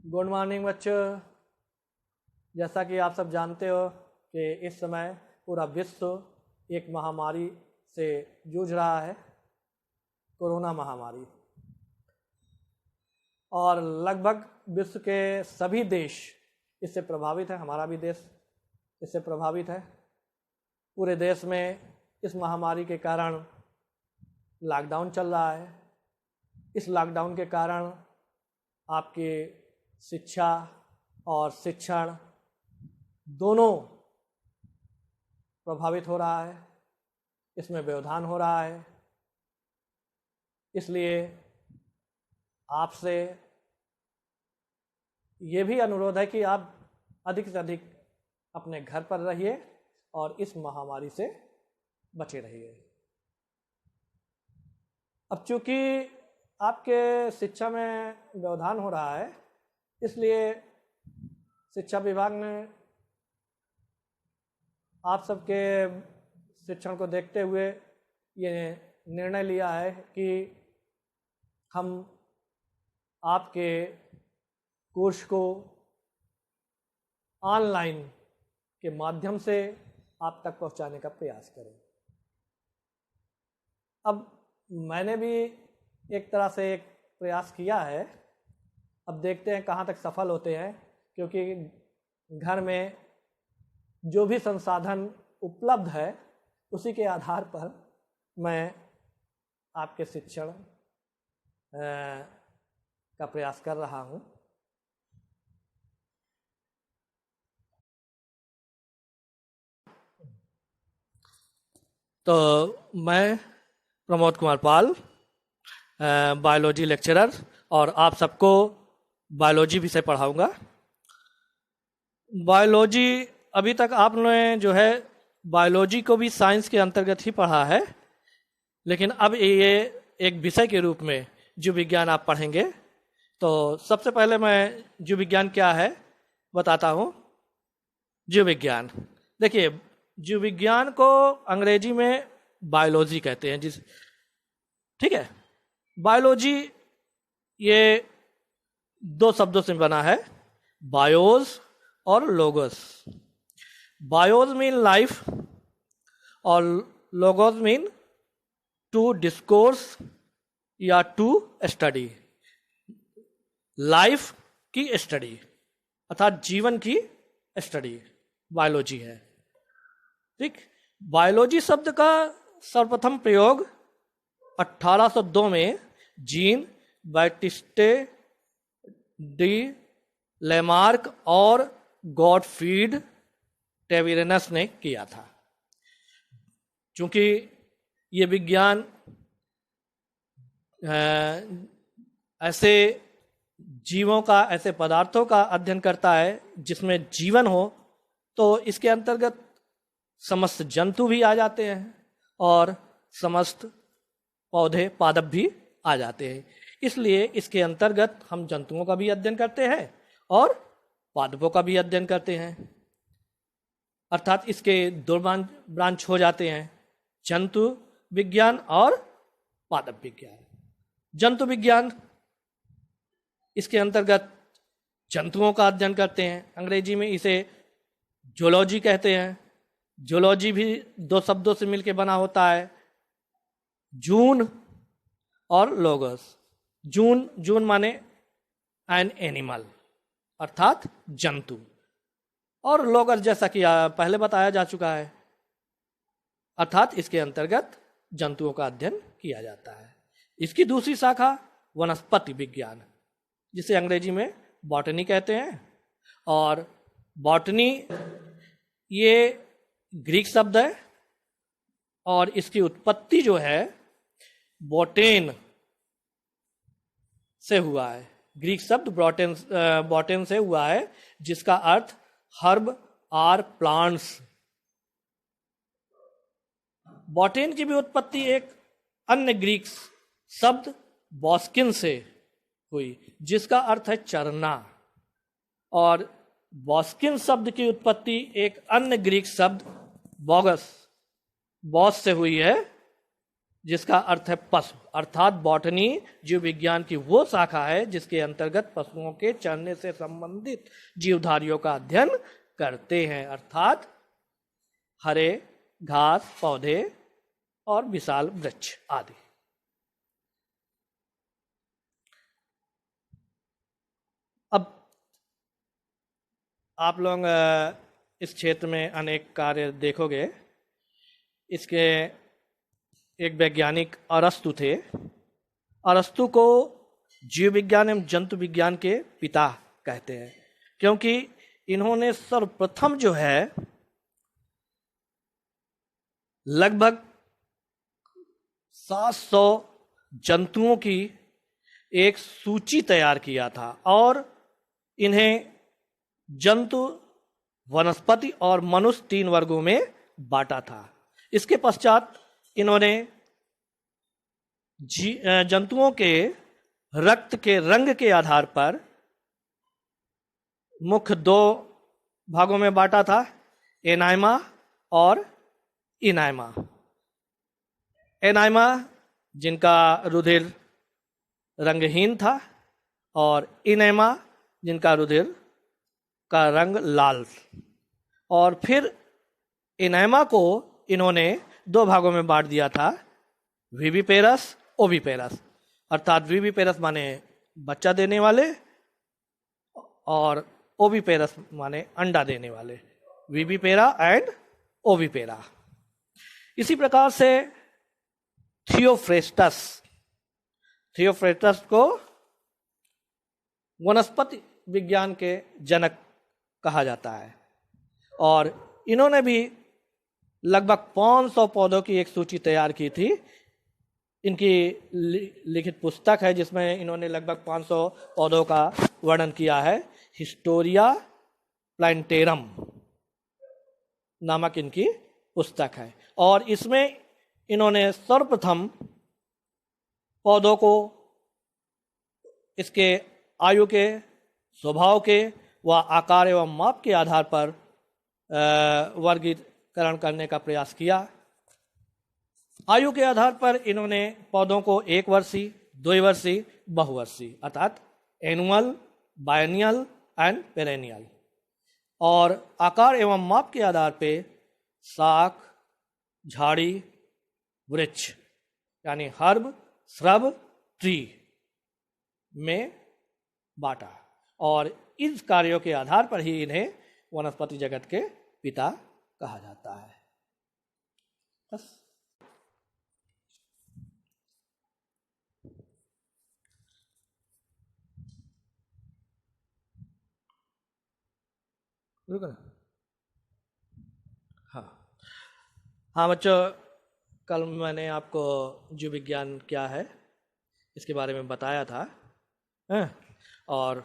Good morning बच्चों। जैसा कि आप सब जानते हो कि इस समय पूरा विश्व एक महामारी से जूझ रहा है, कोरोना महामारी, और लगभग विश्व के सभी देश इससे प्रभावित है। हमारा भी देश इससे प्रभावित है। पूरे देश में इस महामारी के कारण लॉकडाउन चल रहा है। इस लॉकडाउन के कारण आपकी शिक्षा और शिक्षण दोनों प्रभावित हो रहा है, इसमें व्यवधान हो रहा है। इसलिए आपसे ये भी अनुरोध है कि आप अधिक से अधिक अपने घर पर रहिए और इस महामारी से बचे रहिए। अब चूँकि आपके शिक्षा में व्यवधान हो रहा है, इसलिए शिक्षा विभाग ने आप सबके शिक्षण को देखते हुए ये निर्णय लिया है कि हम आपके कोर्स को ऑनलाइन के माध्यम से आप तक पहुंचाने का प्रयास करें। अब मैंने भी एक तरह से एक प्रयास किया है, अब देखते हैं कहाँ तक सफल होते हैं, क्योंकि घर में जो भी संसाधन उपलब्ध है उसी के आधार पर मैं आपके शिक्षण का प्रयास कर रहा हूँ। तो मैं प्रमोद कुमार पाल, बायोलॉजी लेक्चरर, और आप सबको बायोलॉजी विषय पढ़ाऊंगा। बायोलॉजी अभी तक आपने जो है बायोलॉजी को भी साइंस के अंतर्गत ही पढ़ा है, लेकिन अब ये एक विषय के रूप में जीव विज्ञान आप पढ़ेंगे। तो सबसे पहले मैं जीव विज्ञान क्या है बताता हूँ। जीव विज्ञान, देखिए, जीव विज्ञान को अंग्रेजी में बायोलॉजी कहते हैं, ठीक है। बायोलॉजी ये दो शब्दों से बना है, बायोस और लोगोस। बायोस मीन लाइफ और लोगोस मीन टू डिस्कोर्स या टू स्टडी। लाइफ की स्टडी अर्थात जीवन की स्टडी बायोलॉजी है, ठीक। बायोलॉजी शब्द का सर्वप्रथम प्रयोग 1802 में जीन बैटिस्टे डी लेमार्क और गॉडफ्रीड टेबिरेनस ने किया था। चूंकि ये विज्ञान ऐसे जीवों का, ऐसे पदार्थों का अध्ययन करता है जिसमें जीवन हो, तो इसके अंतर्गत समस्त जंतु भी आ जाते हैं और समस्त पौधे पादप भी आ जाते हैं। इसलिए इसके अंतर्गत हम जंतुओं का भी अध्ययन करते हैं और पादपों का भी अध्ययन करते हैं। अर्थात इसके दो ब्रांच हो जाते हैं, जंतु विज्ञान और पादप विज्ञान। जंतु विज्ञान, इसके अंतर्गत जंतुओं का अध्ययन करते हैं। अंग्रेजी में इसे जूलॉजी कहते हैं। जूलॉजी भी दो शब्दों से मिलकर बना होता है, जून और लोगस। जून माने एन एनिमल अर्थात जंतु, और लोगस जैसा कि पहले बताया जा चुका है, अर्थात इसके अंतर्गत जंतुओं का अध्ययन किया जाता है। इसकी दूसरी शाखा वनस्पति विज्ञान, जिसे अंग्रेजी में बॉटनी कहते हैं। और बॉटनी ये ग्रीक शब्द है और इसकी उत्पत्ति जो है बोटेन से हुआ है। ग्रीक शब्द बॉटेन से हुआ है, जिसका अर्थ हर्ब आर प्लांट्स। बॉटेन की भी उत्पत्ति एक अन्य ग्रीक शब्द बॉस्किन से हुई, जिसका अर्थ है चरना। और बॉस्किन शब्द की उत्पत्ति एक अन्य ग्रीक शब्द बॉस से हुई है, जिसका अर्थ है पशु, अर्थात बॉटनी जीव विज्ञान की वो शाखा है जिसके अंतर्गत पशुओं के चरने से संबंधित जीवधारियों का अध्ययन करते हैं, अर्थात हरे घास पौधे और विशाल वृक्ष आदि। अब आप लोग इस क्षेत्र में अनेक कार्य देखोगे। इसके एक वैज्ञानिक अरस्तु थे। अरस्तु को जीव विज्ञान एवं जंतु विज्ञान के पिता कहते हैं, क्योंकि इन्होंने सर्वप्रथम जो है लगभग 700 जंतुओं की एक सूची तैयार किया था और इन्हें जंतु, वनस्पति और मनुष्य 3 वर्गों में बांटा था। इसके पश्चात इन्होंने जंतुओं के रक्त के रंग के आधार पर मुख्य 2 भागों में बांटा था, एनाइमा और इनाइमा। एनाइमा जिनका रुधिर रंगहीन था और इनेमा जिनका रुधिर का रंग लाल। और फिर इनेमा को इन्होंने 2 भागों में बांट दिया था, विविपेरस ओविपेरस, अर्थात विविपेरस माने बच्चा देने वाले और ओविपेरस माने अंडा देने वाले, विविपेरा एंड ओविपेरा। इसी प्रकार से थियोफ्रेस्टस को वनस्पति विज्ञान के जनक कहा जाता है और इन्होंने भी लगभग 500 पौधों की एक सूची तैयार की थी। इनकी लिखित पुस्तक है जिसमें इन्होंने लगभग 500 पौधों का वर्णन किया है। हिस्टोरिया प्लांटेरम नामक इनकी पुस्तक है और इसमें इन्होंने सर्वप्रथम पौधों को इसके आयु के, स्वभाव के व आकार एवं माप के आधार पर वर्गीकरण करने का प्रयास किया। आयु के आधार पर इन्होंने पौधों को 1 वर्षीय, 2 वर्षीय, बहुवर्षीय अर्थात एनुअल, बायनियल एंड पेरेनियल, और आकार एवं माप के आधार पर शाक, झाड़ी, वृक्ष यानी हर्ब, श्रब, ट्री में बांटा और इस कार्यों के आधार पर ही इन्हें वनस्पति जगत के पिता कहा जाता है। बस रुको ना। हाँ बच्चों, कल मैंने आपको जीव विज्ञान क्या है इसके बारे में बताया था और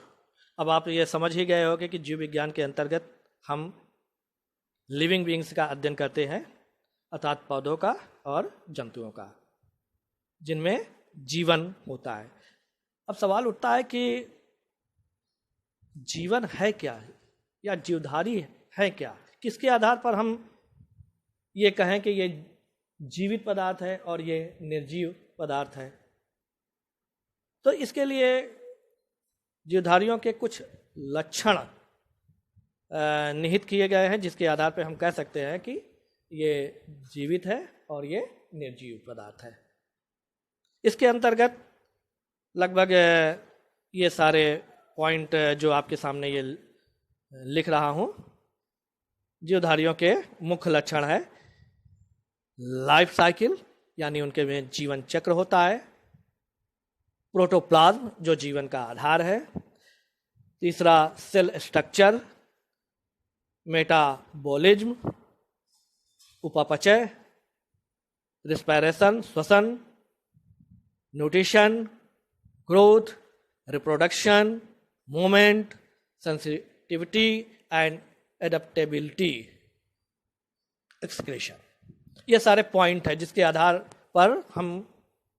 अब आप ये समझ ही गए होंगे कि जीव विज्ञान के अंतर्गत हम लिविंग बीइंग्स का अध्ययन करते हैं, अर्थात पौधों का और जंतुओं का, जिनमें जीवन होता है। अब सवाल उठता है कि जीवन है क्या या जीवधारी है क्या, किसके आधार पर हम ये कहें कि ये जीवित पदार्थ है और ये निर्जीव पदार्थ है। तो इसके लिए जीवधारियों के कुछ लक्षण निहित किए गए हैं जिसके आधार पर हम कह सकते हैं कि ये जीवित है और ये निर्जीव पदार्थ है। इसके अंतर्गत लगभग ये सारे पॉइंट जो आपके सामने ये लिख रहा हूं, जीवधारियों के मुख्य लक्षण है लाइफ साइकिल यानी उनके में जीवन चक्र होता है, प्रोटोप्लाज्म जो जीवन का आधार है, तीसरा सेल स्ट्रक्चर, मेटाबॉलिज्म उपापचय, रिस्पायरेशन श्वसन, nutrition, growth, reproduction, movement, sensitivity and adaptability, excretion. ये सारे पॉइंट है जिसके आधार पर हम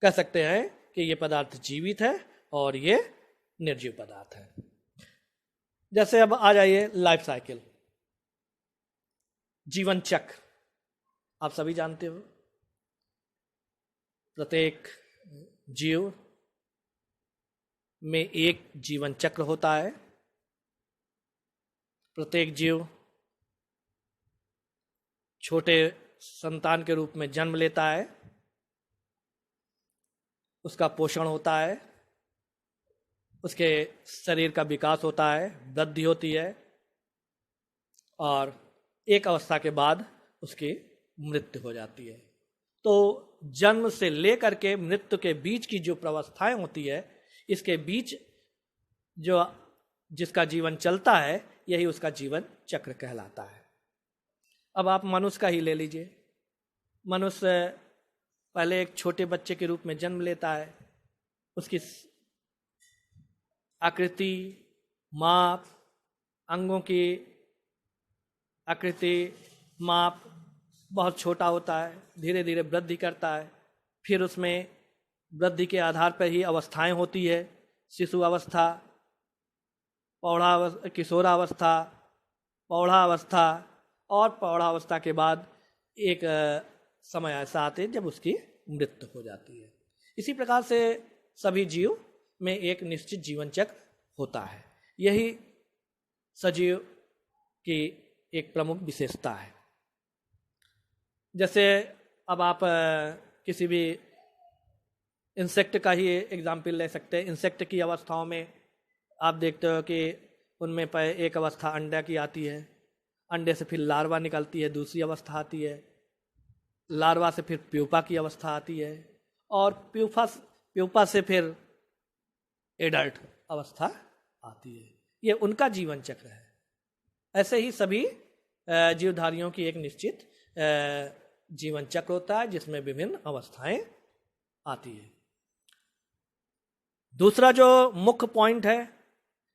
कह सकते हैं कि ये पदार्थ जीवित है और ये निर्जीव पदार्थ है। जैसे अब आ जाइए लाइफ साइकिल, जीवन चक्र। आप सभी जानते हो प्रत्येक जीव में एक जीवन चक्र होता है। प्रत्येक जीव छोटे संतान के रूप में जन्म लेता है, उसका पोषण होता है, उसके शरीर का विकास होता है, वृद्धि होती है और एक अवस्था के बाद उसकी मृत्यु हो जाती है। तो जन्म से लेकर के मृत्यु के बीच की जो प्रावस्थाएं होती है, इसके बीच जो जिसका जीवन चलता है, यही उसका जीवन चक्र कहलाता है। अब आप मनुष्य का ही ले लीजिए। मनुष्य पहले एक छोटे बच्चे के रूप में जन्म लेता है, उसकी आकृति, माप, अंगों की आकृति, माप बहुत छोटा होता है, धीरे धीरे वृद्धि करता है। फिर उसमें वृद्धि के आधार पर ही अवस्थाएं होती है, शिशु अवस्था, किशोरावस्था, प्रौढ़ावस्था और प्रौढ़ावस्था के बाद एक समय ऐसा आते हैं जब उसकी मृत्यु हो जाती है। इसी प्रकार से सभी जीव में एक निश्चित जीवन चक्र होता है। यही सजीव की एक प्रमुख विशेषता है। जैसे अब आप किसी भी इंसेक्ट का ही एग्जाम्पल ले सकते हैं। इंसेक्ट की अवस्थाओं में आप देखते हो कि उनमें पर एक अवस्था अंडा की आती है, अंडे से फिर लार्वा निकलती है, दूसरी अवस्था आती है, लार्वा से फिर प्यूपा की अवस्था आती है और प्यूपा से फिर एडल्ट अवस्था आती है। ये उनका जीवन चक्र है। ऐसे ही सभी जीवधारियों की एक निश्चित जीवन चक्र होता है जिसमें विभिन्न अवस्थाएं आती है। दूसरा जो मुख्य पॉइंट है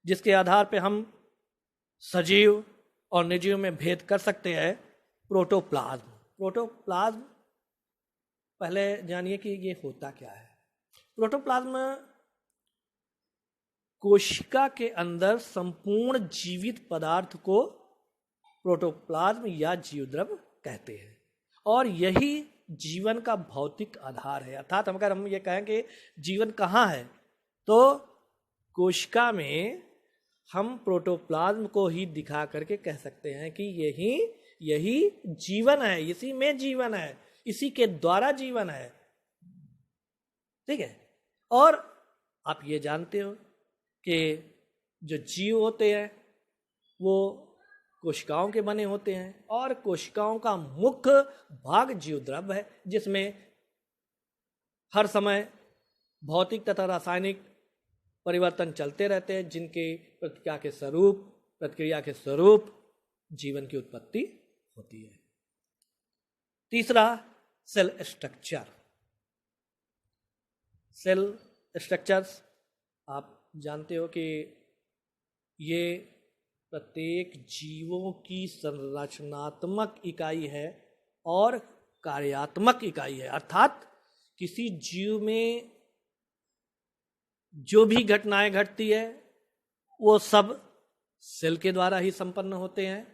जिसके आधार पे हम सजीव और निर्जीव में भेद कर सकते हैं, प्रोटोप्लाज्म। प्रोटोप्लाज्म पहले जानिए कि ये होता क्या है। प्रोटोप्लाज्म कोशिका के अंदर संपूर्ण जीवित पदार्थ को प्रोटोप्लाज्म या जीवद्रव्य कहते हैं और यही जीवन का भौतिक आधार है। अर्थात अगर हम ये कहें कि जीवन कहाँ है, तो कोशिका में हम प्रोटोप्लाज्म को ही दिखा करके कह सकते हैं कि यही जीवन है, इसी में जीवन है, इसी के द्वारा जीवन है। ठीक है। और आप ये जानते हो कि जो जीव होते हैं वो कोशिकाओं के बने होते हैं और कोशिकाओं का मुख्य भाग जीवद्रव्य है, जिसमें हर समय भौतिक तथा रासायनिक परिवर्तन चलते रहते हैं, जिनके प्रतिक्रिया के स्वरूप जीवन की उत्पत्ति होती है। तीसरा, सेल स्ट्रक्चर। सेल स्ट्रक्चर्स आप जानते हो कि ये प्रत्येक जीवों की संरचनात्मक इकाई है और कार्यात्मक इकाई है। अर्थात किसी जीव में जो भी घटनाएं घटती है वो सब सेल के द्वारा ही संपन्न होते हैं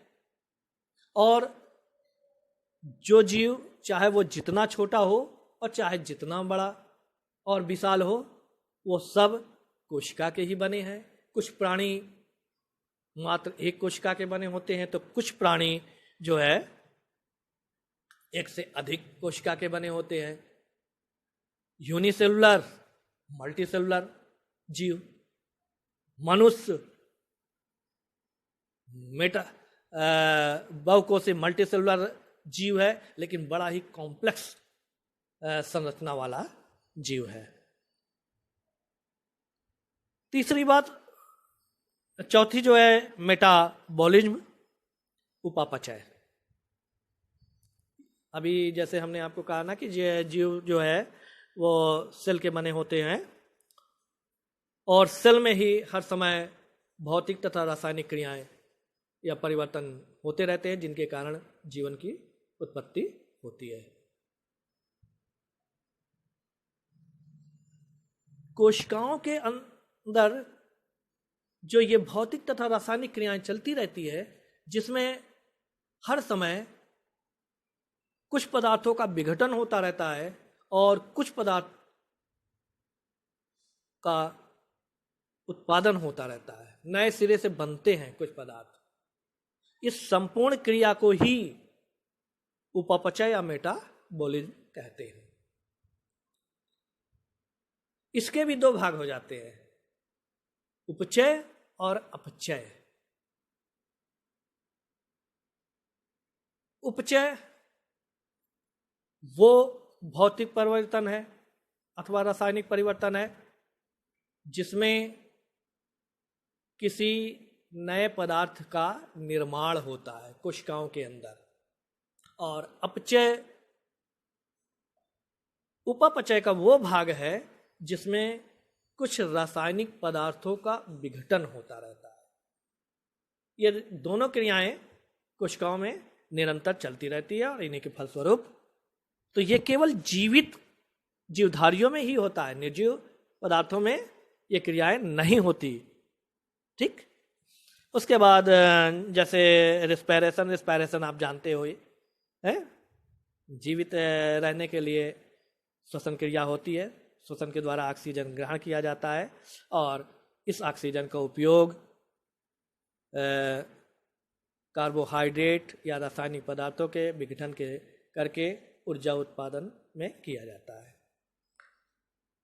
और जो जीव चाहे वो जितना छोटा हो और चाहे जितना बड़ा और विशाल हो, वो सब कोशिका के ही बने हैं। कुछ प्राणी मात्र एक कोशिका के बने होते हैं, तो कुछ प्राणी जो है एक से अधिक कोशिका के बने होते हैं। यूनिसेलुलर, मल्टीसेलुलर जीव, मनुष्य बहुकोषीय मल्टीसेलुलर जीव है, लेकिन बड़ा ही कॉम्प्लेक्स संरचना वाला जीव है। तीसरी बात, चौथी जो है मेटाबॉलिज्म, उपापचय। अभी जैसे हमने आपको कहा ना कि जीव जो है वो सेल के बने होते हैं और सेल में ही हर समय भौतिक तथा रासायनिक क्रियाएं या परिवर्तन होते रहते हैं, जिनके कारण जीवन की उत्पत्ति होती है। कोशिकाओं के अंदर जो ये भौतिक तथा रासायनिक क्रियाएं चलती रहती है, जिसमें हर समय कुछ पदार्थों का विघटन होता रहता है और कुछ पदार्थ का उत्पादन होता रहता है, नए सिरे से बनते हैं कुछ पदार्थ। इस संपूर्ण क्रिया को ही उपापचय या मेटाबॉलिज्म कहते हैं। इसके भी दो भाग हो जाते हैं, उपचय और अपचय। उपचय वो भौतिक परिवर्तन है अथवा रासायनिक परिवर्तन है जिसमें किसी नए पदार्थ का निर्माण होता है कोशिकाओं के अंदर। और अपचय, उपापचय का वो भाग है जिसमें कुछ रासायनिक पदार्थों का विघटन होता रहता है। ये दोनों क्रियाएं कोशिकाओं में निरंतर चलती रहती है और इन्हीं के फलस्वरूप तो ये केवल जीवित जीवधारियों में ही होता है, निर्जीव पदार्थों में ये क्रियाएं नहीं होती। ठीक। उसके बाद जैसे रिस्पायरेशन आप जानते हो है, जीवित रहने के लिए श्वसन क्रिया होती है। श्वसन के द्वारा ऑक्सीजन ग्रहण किया जाता है और इस ऑक्सीजन का उपयोग कार्बोहाइड्रेट या रासायनिक पदार्थों के विघटन के करके ऊर्जा उत्पादन में किया जाता है।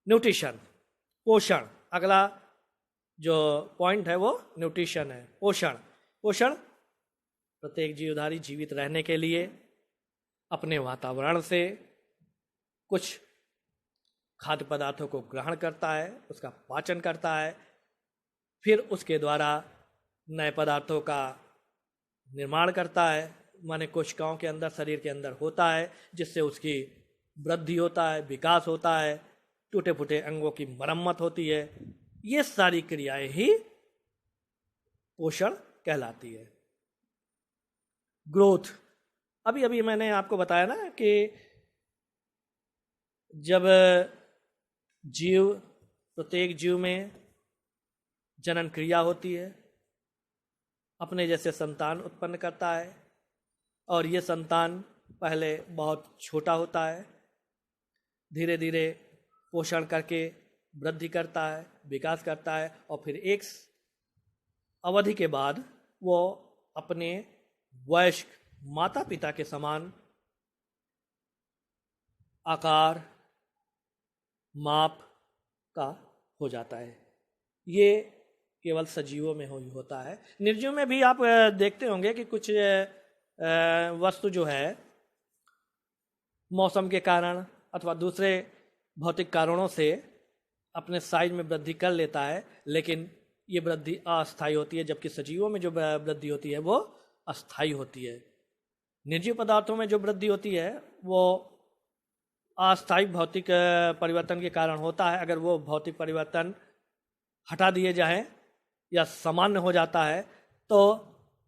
न्यूट्रिशन, पोषण, अगला जो पॉइंट है वो न्यूट्रिशन है, पोषण। पोषण प्रत्येक जीवधारी जीवित रहने के लिए अपने वातावरण से कुछ खाद्य पदार्थों को ग्रहण करता है, उसका पाचन करता है, फिर उसके द्वारा नए पदार्थों का निर्माण करता है, माने कोशिकाओं के अंदर, शरीर के अंदर होता है, जिससे उसकी वृद्धि होता है, विकास होता है, टूटे फूटे अंगों की मरम्मत होती है। ये सारी क्रियाएं ही पोषण कहलाती है। ग्रोथ, अभी अभी मैंने आपको बताया ना कि जब प्रत्येक जीव में जनन क्रिया होती है, अपने जैसे संतान उत्पन्न करता है और ये संतान पहले बहुत छोटा होता है, धीरे धीरे पोषण करके वृद्धि करता है, विकास करता है और फिर एक अवधि के बाद वो अपने वयस्क माता पिता के समान आकार माप का हो जाता है। ये केवल सजीवों में होता है। निर्जीव में भी आप देखते होंगे कि कुछ वस्तु जो है मौसम के कारण अथवा दूसरे भौतिक कारणों से अपने साइज में वृद्धि कर लेता है, लेकिन ये वृद्धि अस्थायी होती है, जबकि सजीवों में जो वृद्धि होती है वो अस्थायी होती है। निर्जीव पदार्थों में जो वृद्धि होती है वो अस्थायी भौतिक परिवर्तन के कारण होता है। अगर वो भौतिक परिवर्तन हटा दिए जाए या सामान्य हो जाता है तो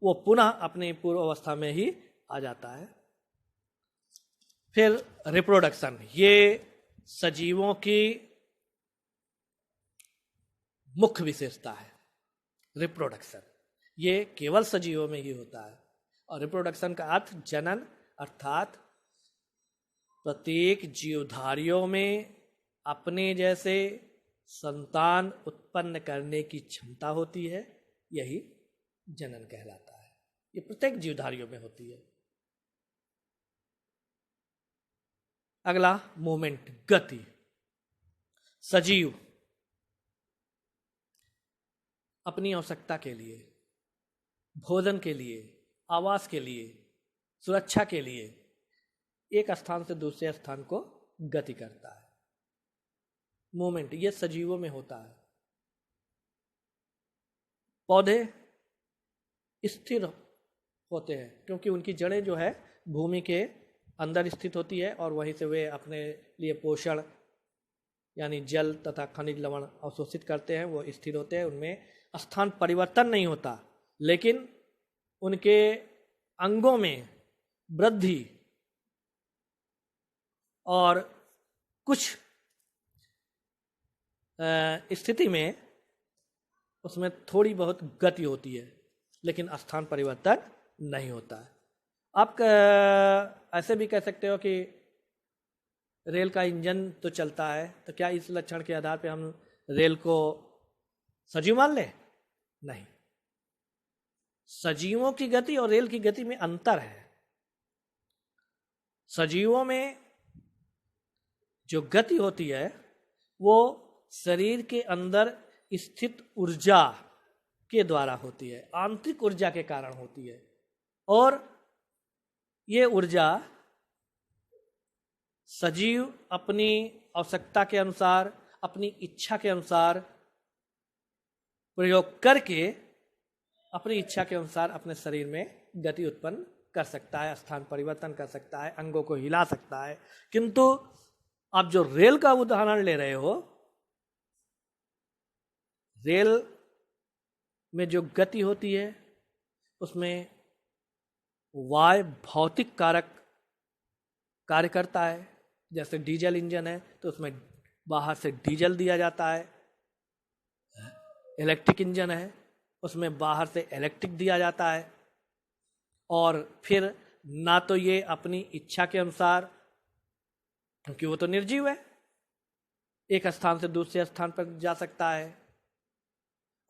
वो पुनः अपनी पूर्व अवस्था में ही आ जाता है। फिर रिप्रोडक्शन, ये सजीवों की मुख्य विशेषता है। रिप्रोडक्शन ये केवल सजीवों में ही होता है। और रिप्रोडक्शन का अर्थ जनन, अर्थात प्रत्येक जीवधारियों में अपने जैसे संतान उत्पन्न करने की क्षमता होती है, यही जनन कहलाता है। ये प्रत्येक जीवधारियों में होती है। अगला मूवमेंट, गति। सजीव अपनी आवश्यकता के लिए, भोजन के लिए, आवास के लिए, सुरक्षा के लिए एक स्थान से दूसरे स्थान को गति करता है। मूवमेंट ये सजीवों में होता है। पौधे स्थिर होते हैं क्योंकि उनकी जड़ें जो है भूमि के अंदर स्थित होती है और वहीं से वे अपने लिए पोषण यानी जल तथा खनिज लवण अवशोषित करते हैं, वो स्थिर होते हैं, उनमें स्थान परिवर्तन नहीं होता, लेकिन उनके अंगों में वृद्धि और कुछ स्थिति में उसमें थोड़ी बहुत गति होती है, लेकिन स्थान परिवर्तन नहीं होता है। आप ऐसे भी कह सकते हो कि रेल का इंजन तो चलता है, तो क्या इस लक्षण के आधार पर हम रेल को सजीव मान लें? नहीं। सजीवों की गति और रेल की गति में अंतर है। सजीवों में जो गति होती है वो शरीर के अंदर स्थित ऊर्जा के द्वारा होती है, आंतरिक ऊर्जा के कारण होती है, और ये ऊर्जा सजीव अपनी आवश्यकता के अनुसार, अपनी इच्छा के अनुसार प्रयोग करके अपनी इच्छा के अनुसार अपने शरीर में गति उत्पन्न कर सकता है, स्थान परिवर्तन कर सकता है, अंगों को हिला सकता है। किंतु आप जो रेल का उदाहरण ले रहे हो, रेल में जो गति होती है उसमें वायु भौतिक कारक कार्य करता है। जैसे डीजल इंजन है तो उसमें बाहर से डीजल दिया जाता है, इलेक्ट्रिक इंजन है उसमें बाहर से इलेक्ट्रिक दिया जाता है, और फिर ना तो ये अपनी इच्छा के अनुसार, क्योंकि वो तो निर्जीव है, एक स्थान से दूसरे स्थान पर जा सकता है,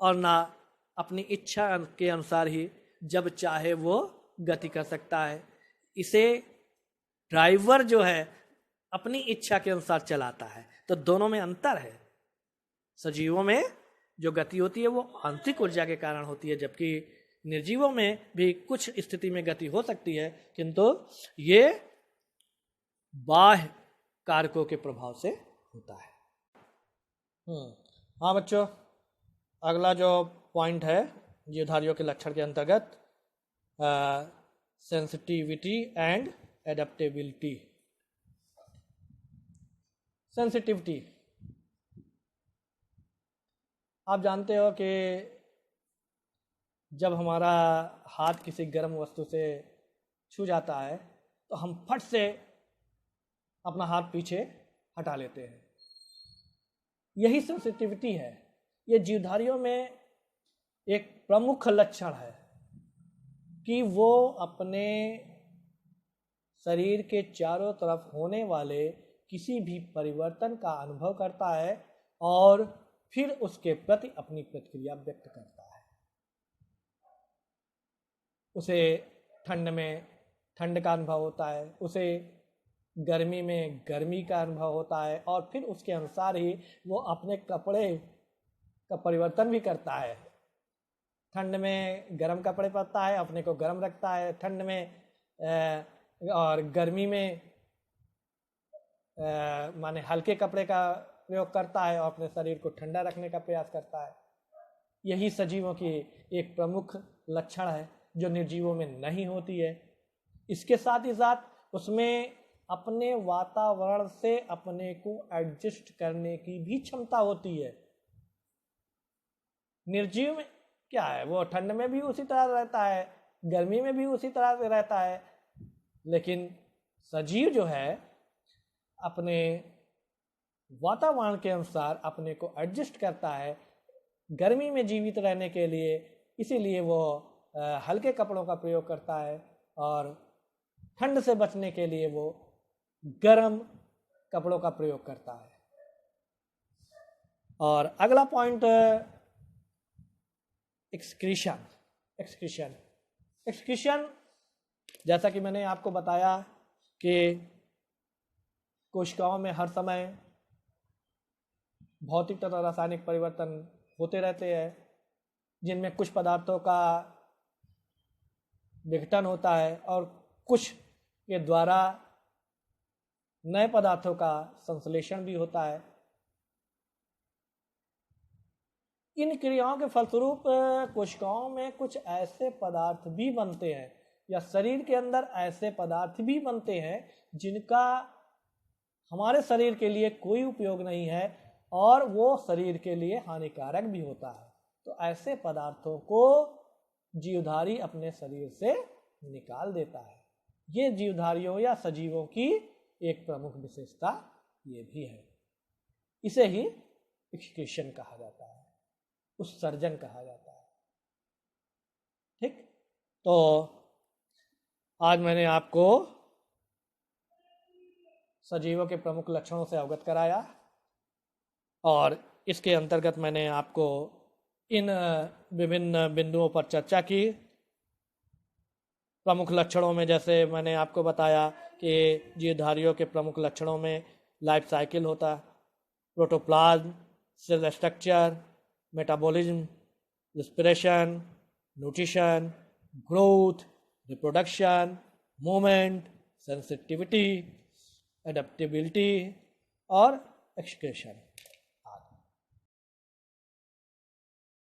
और ना अपनी इच्छा के अनुसार ही जब चाहे वो गति कर सकता है। इसे ड्राइवर जो है अपनी इच्छा के अनुसार चलाता है। तो दोनों में अंतर है। सजीवों में जो गति होती है वो आंतरिक ऊर्जा के कारण होती है, जबकि निर्जीवों में भी कुछ स्थिति में गति हो सकती है, किंतु ये बाह्य कारकों के प्रभाव से होता है। हाँ बच्चों, अगला जो पॉइंट है जीवधारियों के लक्षण के अंतर्गत सेंसिटिविटी एंड एडेप्टेबिलिटी। सेंसिटिविटी, आप जानते हो कि जब हमारा हाथ किसी गर्म वस्तु से छू जाता है तो हम फट से अपना हाथ पीछे हटा लेते हैं। यही सेंसिटिविटी है। ये जीवधारियों में एक प्रमुख लक्षण है कि वो अपने शरीर के चारों तरफ होने वाले किसी भी परिवर्तन का अनुभव करता है और फिर उसके प्रति अपनी प्रतिक्रिया व्यक्त करता है। उसे ठंड में ठंड का अनुभव होता है, उसे गर्मी में गर्मी का अनुभव होता है, और फिर उसके अनुसार ही वो अपने कपड़े का परिवर्तन भी करता है। ठंड में गर्म कपड़े पहनता है, अपने को गर्म रखता है ठंड में, और गर्मी में माने हल्के कपड़े का प्रयोग करता है और अपने शरीर को ठंडा रखने का प्रयास करता है। यही सजीवों की एक प्रमुख लक्षण है जो निर्जीवों में नहीं होती है। इसके साथ ही साथ उसमें अपने वातावरण से अपने को एडजस्ट करने की भी क्षमता होती है। निर्जीव में क्या है, वो ठंड में भी उसी तरह रहता है, गर्मी में भी उसी तरह से रहता है, लेकिन सजीव जो है अपने वातावरण के अनुसार अपने को एडजस्ट करता है गर्मी में जीवित रहने के लिए। इसीलिए वो हल्के कपड़ों का प्रयोग करता है और ठंड से बचने के लिए वो गर्म कपड़ों का प्रयोग करता है। और अगला पॉइंट एक्सक्रीशन। एक्सक्रीशन जैसा कि मैंने आपको बताया कि कोशिकाओं में हर समय भौतिक तथा रासायनिक परिवर्तन होते रहते हैं, जिनमें कुछ पदार्थों का विघटन होता है और कुछ के द्वारा नए पदार्थों का संश्लेषण भी होता है। इन क्रियाओं के फलस्वरूप कोशिकाओं में कुछ ऐसे पदार्थ भी बनते हैं या शरीर के अंदर ऐसे पदार्थ भी बनते हैं जिनका हमारे शरीर के लिए कोई उपयोग नहीं है और वो शरीर के लिए हानिकारक भी होता है। तो ऐसे पदार्थों को जीवधारी अपने शरीर से निकाल देता है। ये जीवधारियों या सजीवों की एक प्रमुख विशेषता ये भी है। इसे ही एक्सक्रीशन कहा जाता है, उत्सर्जन कहा जाता है। ठीक, तो आज मैंने आपको सजीवों के प्रमुख लक्षणों से अवगत कराया और इसके अंतर्गत मैंने आपको इन विभिन्न बिंदुओं पर चर्चा की। प्रमुख लक्षणों में जैसे मैंने आपको बताया कि जीवधारियों के प्रमुख लक्षणों में लाइफ साइकिल होता, protoplasm, cell structure, metabolism, respiration, nutrition, growth, reproduction, movement, sensitivity, adaptability और एक्सक्रीशन।